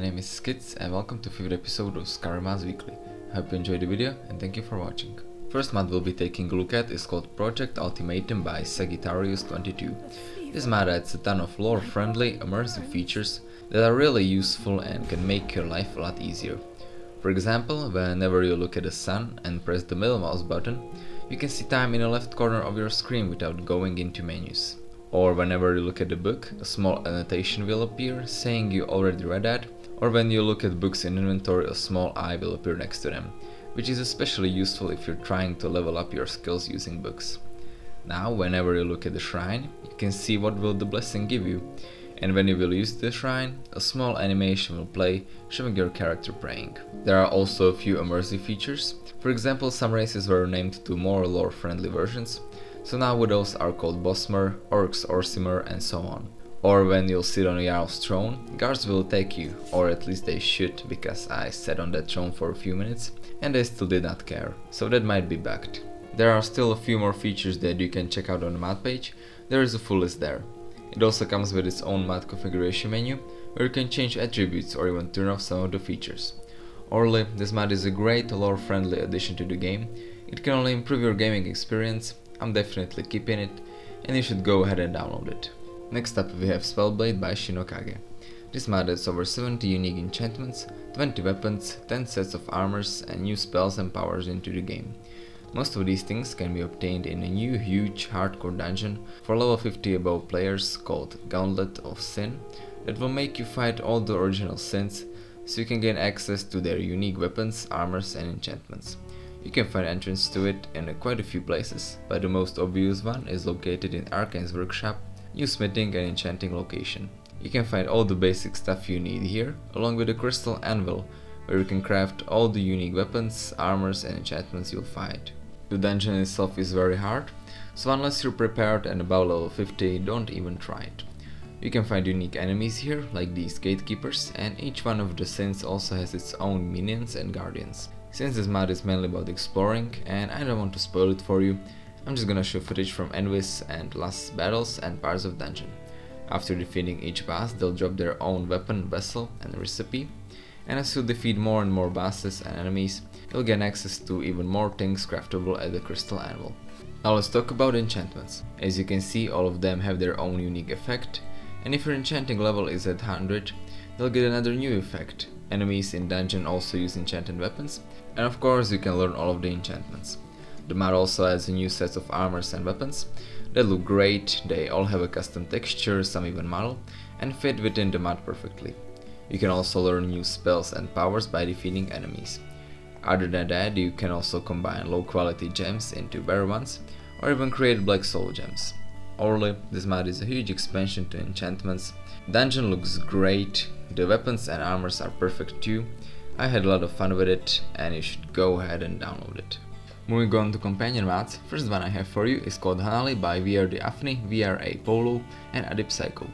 name is Skits and welcome to 5th episode of Skyrim Weekly. I hope you enjoyed the video and thank you for watching. First mod we'll be taking a look at is called Project Ultimatum by Sagittarius22. This mod adds a ton of lore-friendly, immersive features that are really useful and can make your life a lot easier. For example, whenever you look at the sun and press the middle mouse button, you can see time in the left corner of your screen without going into menus. Or whenever you look at the book, a small annotation will appear saying you already read that, or when you look at books in inventory, a small eye will appear next to them, which is especially useful if you're trying to level up your skills using books. Now, whenever you look at the shrine, you can see what will the blessing give you, and when you will use the shrine, a small animation will play showing your character praying. There are also a few immersive features. For example, some races were named to more lore-friendly versions, so now widows are called Bosmer, Orcs Orsimer, and so on. Or when you'll sit on a Jarl's throne, guards will attack you, or at least they should, because I sat on that throne for a few minutes and they still did not care, so that might be bugged. There are still a few more features that you can check out on the mod page. There is a full list there. It also comes with its own mod configuration menu, where you can change attributes or even turn off some of the features. Overall, this mod is a great lore-friendly addition to the game. It can only improve your gaming experience. I'm definitely keeping it, and you should go ahead and download it. Next up we have Spellblade by Shinokage. This mod adds over 70 unique enchantments, 20 weapons, 10 sets of armors and new spells and powers into the game. Most of these things can be obtained in a new huge hardcore dungeon for level 50 above players called Gauntlet of Sin that will make you fight all the original sins so you can gain access to their unique weapons, armors and enchantments. You can find entrance to it in quite a few places, but the most obvious one is located in Arcane's workshop, new smithing and enchanting location. You can find all the basic stuff you need here, along with a crystal anvil, where you can craft all the unique weapons, armors and enchantments you'll find. The dungeon itself is very hard, so unless you're prepared and above level 50, don't even try it. You can find unique enemies here, like these gatekeepers, and each one of the sins also has its own minions and guardians. Since this mod is mainly about exploring, and I don't want to spoil it for you, I'm just gonna show footage from Envis and last battles and parts of dungeon. After defeating each boss, they'll drop their own weapon, vessel and recipe, and as you defeat more and more bosses and enemies, you'll gain access to even more things craftable at the crystal anvil. Now let's talk about enchantments. As you can see, all of them have their own unique effect, and if your enchanting level is at 100, they'll get another new effect. Enemies in dungeon also use enchanted weapons, and of course you can learn all of the enchantments. The mod also adds a new set of armors and weapons that look great. They all have a custom texture, some even model, and fit within the mod perfectly. You can also learn new spells and powers by defeating enemies. Other than that, you can also combine low quality gems into better ones, or even create black soul gems. Overall, this mod is a huge expansion to enchantments. Dungeon looks great, the weapons and armors are perfect too. I had a lot of fun with it and you should go ahead and download it. Moving on to companion mods, first one I have for you is called Hanali by VRDaphni, VRApollo and Adipsycho.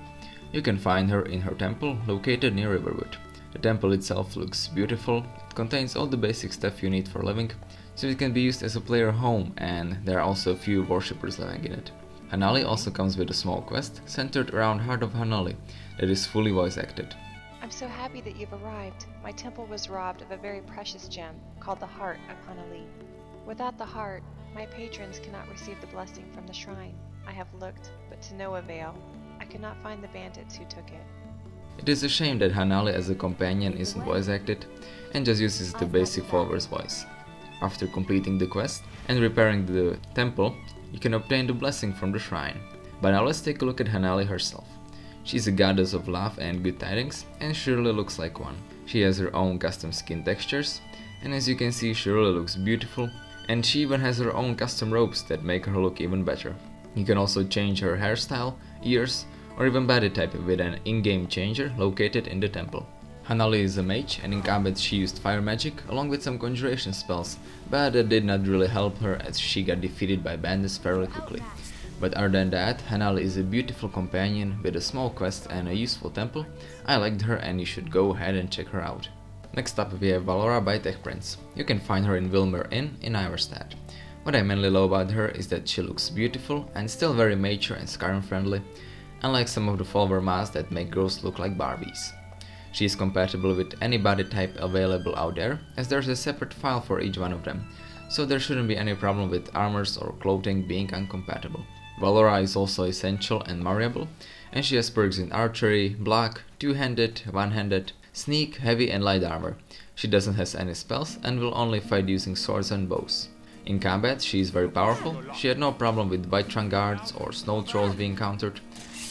You can find her in her temple located near Riverwood. The temple itself looks beautiful, it contains all the basic stuff you need for living, so it can be used as a player home, and there are also a few worshippers living in it. Hanali also comes with a small quest centered around Heart of Hanali that is fully voice acted. I'm so happy that you've arrived. My temple was robbed of a very precious gem called the Heart of Hanali. Without the heart, my patrons cannot receive the blessing from the shrine. I have looked, but to no avail. I could not find the bandits who took it. It is a shame that Hanali as a companion isn't voice acted and just uses the basic follower's voice. After completing the quest and repairing the temple, you can obtain the blessing from the shrine. But now let's take a look at Hanali herself. She's a goddess of love and good tidings, and she really looks like one. She has her own custom skin textures, and as you can see, she really looks beautiful, and she even has her own custom robes that make her look even better. You can also change her hairstyle, ears, or even body type with an in-game changer located in the temple. Hanali is a mage, and in combat she used fire magic along with some conjuration spells, but that did not really help her as she got defeated by bandits fairly quickly. But other than that, Hanali is a beautiful companion with a small quest and a useful temple. I liked her and you should go ahead and check her out. Next up we have Valora by techprince. You can find her in Wilmer Inn in Iverstad. What I mainly love about her is that she looks beautiful and still very mature and Skyrim friendly, unlike some of the follower mods that make girls look like Barbies. She is compatible with any body type available out there, as there's a separate file for each one of them, so there shouldn't be any problem with armors or clothing being incompatible. Valora is also essential and malleable, and she has perks in archery, block, two-handed, one-handed, sneak, heavy and light armor. She doesn't have any spells and will only fight using swords and bows. In combat she is very powerful, she had no problem with Riften Guards or snow trolls being countered,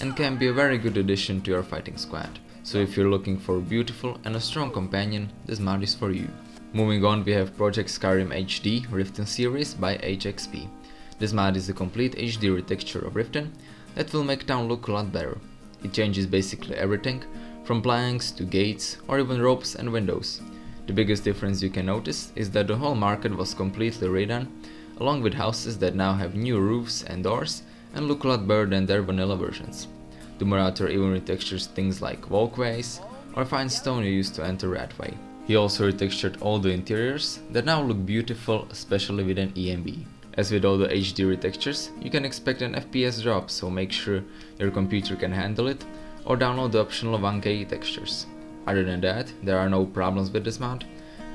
and can be a very good addition to your fighting squad. So if you're looking for a beautiful and a strong companion, this mod is for you. Moving on, we have Project Skyrim HD-Riften series by HXP. This mod is a complete HD retexture of Riften that will make town look a lot better. It changes basically everything, from planks to gates or even ropes and windows. The biggest difference you can notice is that the whole market was completely redone, along with houses that now have new roofs and doors and look a lot better than their vanilla versions. The moderator even retextures things like walkways or fine stone you used to enter that way. He also retextured all the interiors that now look beautiful, especially with an EMB. As with all the HD retextures, you can expect an FPS drop, so make sure your computer can handle it, or download the optional 1K textures. Other than that, there are no problems with this mod.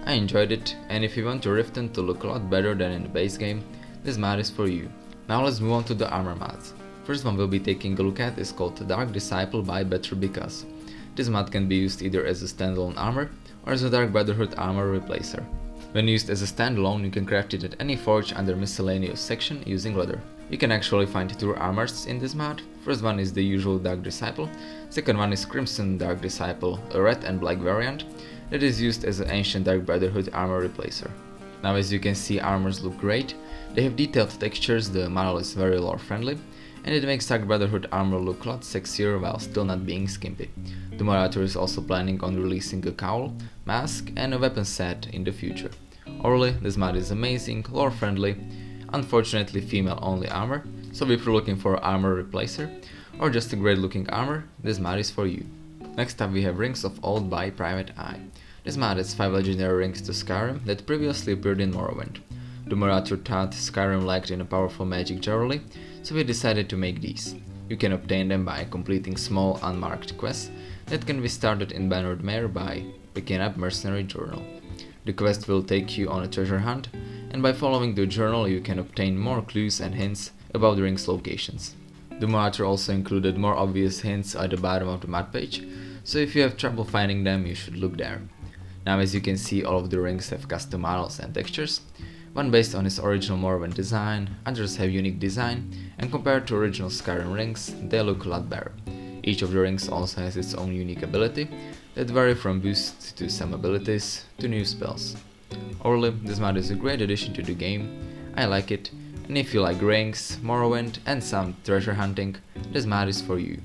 I enjoyed it, and if you want your Riften to look a lot better than in the base game, this mod is for you. Now let's move on to the armor mods. First one we'll be taking a look at is called Dark Disciple by betterbecause. This mod can be used either as a standalone armor or as a Dark Brotherhood armor replacer. When used as a standalone, you can craft it at any forge under miscellaneous section using leather. You can actually find two armors in this mod. First one is the usual Dark Disciple, second one is Crimson Dark Disciple, a red and black variant that is used as an ancient Dark Brotherhood armor replacer. Now as you can see, armors look great, they have detailed textures, the model is very lore friendly, and it makes Dark Brotherhood armor look a lot sexier while still not being skimpy. The moderator is also planning on releasing a cowl, mask and a weapon set in the future. Overall, this mod is amazing, lore friendly, unfortunately female only armor, so if you're looking for an armor replacer or just a great looking armor, this mod is for you. Next up we have Rings of Old by PrivateEye. This mod adds 5 legendary rings to Skyrim that previously appeared in Morrowind. The moderator thought Skyrim lacked in a powerful magic generally, so we decided to make these. You can obtain them by completing small unmarked quests that can be started in Bannered Mare by picking up Mercenary Journal. The quest will take you on a treasure hunt, and by following the journal you can obtain more clues and hints about the rings' locations. The moderator also included more obvious hints at the bottom of the map page, so if you have trouble finding them you should look there. Now as you can see, all of the rings have custom models and textures, one based on its original Morrowind design, others have unique design, and compared to original Skyrim rings, they look a lot better. Each of the rings also has its own unique ability that vary from boosts to some abilities to new spells. Overall, this mod is a great addition to the game, I like it, and if you like rings, Morrowind and some treasure hunting, this mod is for you.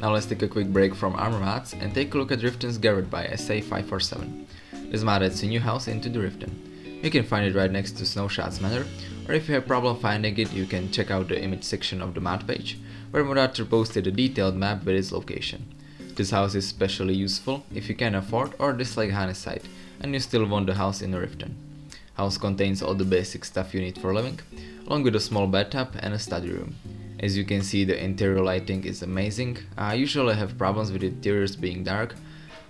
Now let's take a quick break from armor mods and take a look at Riften Garret by SA547. This mod adds a new house into the Riften. You can find it right next to Snowshot's Manor, or if you have problem finding it, you can check out the image section of the mod page, where moderator posted a detailed map with its location. This house is especially useful if you can afford or dislike Hanali and you still want the house in Riften. House contains all the basic stuff you need for living, along with a small bathtub and a study room. As you can see, the interior lighting is amazing. I usually have problems with interiors being dark,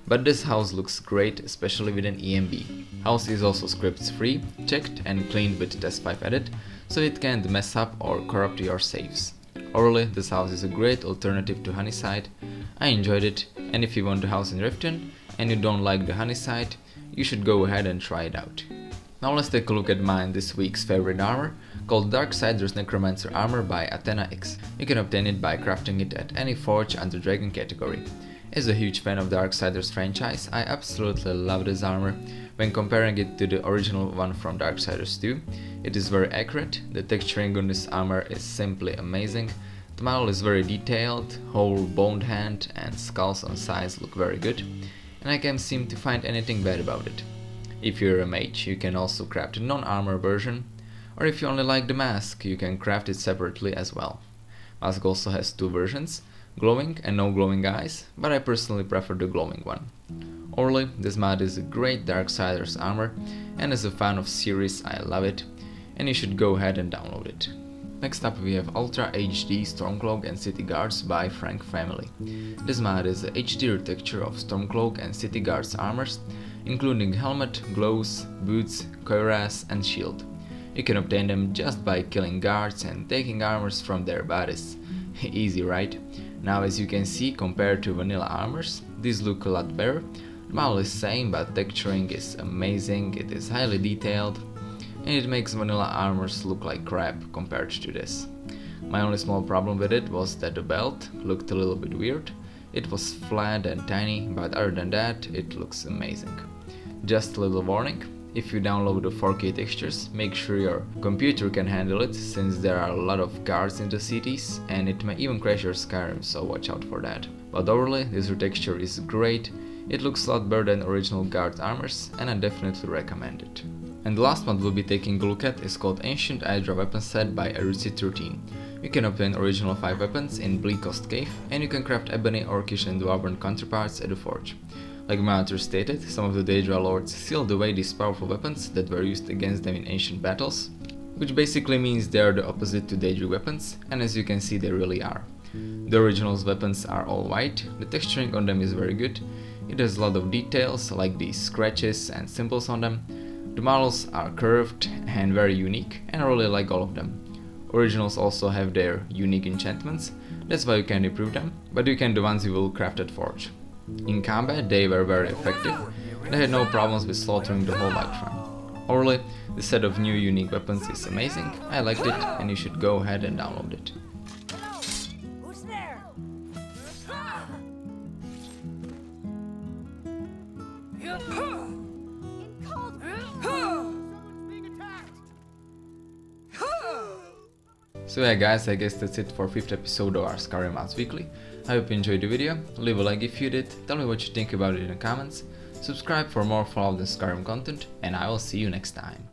but this house looks great, especially with an EMB. House is also scripts free, checked and cleaned with Test 5 Edit, so it can't mess up or corrupt your saves. Overall, this house is a great alternative to Hanali. I enjoyed it, and if you want a house in Riften and you don't like the Hanali, you should go ahead and try it out. Now let's take a look at mine this week's favorite armor, called Darksiders Necromancer armor by AthenaX. You can obtain it by crafting it at any forge under Dragon category. As a huge fan of Darksiders franchise, I absolutely love this armor. When comparing it to the original one from Darksiders 2, it is very accurate, the texturing on this armor is simply amazing, the model is very detailed, whole boned hand and skulls on sides look very good, and I can't seem to find anything bad about it. If you're a mage, you can also craft a non-armor version, or if you only like the mask, you can craft it separately as well. Mask also has two versions, glowing and no glowing eyes, but I personally prefer the glowing one. Overall, this mod is a great Darksiders armor, and as a fan of series I love it, and you should go ahead and download it. Next up we have UltraHD Stormcloak and City Guards by FrankFamily. This mod is a HD retexture of Stormcloak and City Guards armors, including helmet, gloves, boots, cuirass and shield. You can obtain them just by killing guards and taking armors from their bodies. Easy, right? Now as you can see, compared to vanilla armors, these look a lot better. The model is same, but texturing is amazing, it is highly detailed, and it makes vanilla armors look like crap compared to this. My only small problem with it was that the belt looked a little bit weird. It was flat and tiny, but other than that, it looks amazing. Just a little warning, if you download the 4K textures, make sure your computer can handle it, since there are a lot of guards in the cities and it may even crash your Skyrim, so watch out for that. But overall, this retexture is great, it looks a lot better than original guard armors and I definitely recommend it. And the last one we'll be taking a look at is called Ancient Aedra weapon set by Adipsycho. You can obtain original 5 weapons in Bleakest Cave and you can craft ebony, orcish and dwarven counterparts at the forge. Like my author stated, some of the Aedra lords sealed away these powerful weapons that were used against them in ancient battles, which basically means they are the opposite to Daedric weapons, and as you can see they really are. The original's weapons are all white, the texturing on them is very good, it has a lot of details like these scratches and symbols on them. The models are curved and very unique, and I really like all of them. Originals also have their unique enchantments, that's why you can improve them, but you can the ones you will craft at forge. In combat they were very effective, and I had no problems with slaughtering the whole Shrine. Overall, this set of new unique weapons is amazing, I liked it and you should go ahead and download it. Who's there? So yeah guys, I guess that's it for 5th episode of our Skyrim Mods Weekly. I hope you enjoyed the video, leave a like if you did, tell me what you think about it in the comments, subscribe for more Fallout and Skyrim content, and I will see you next time.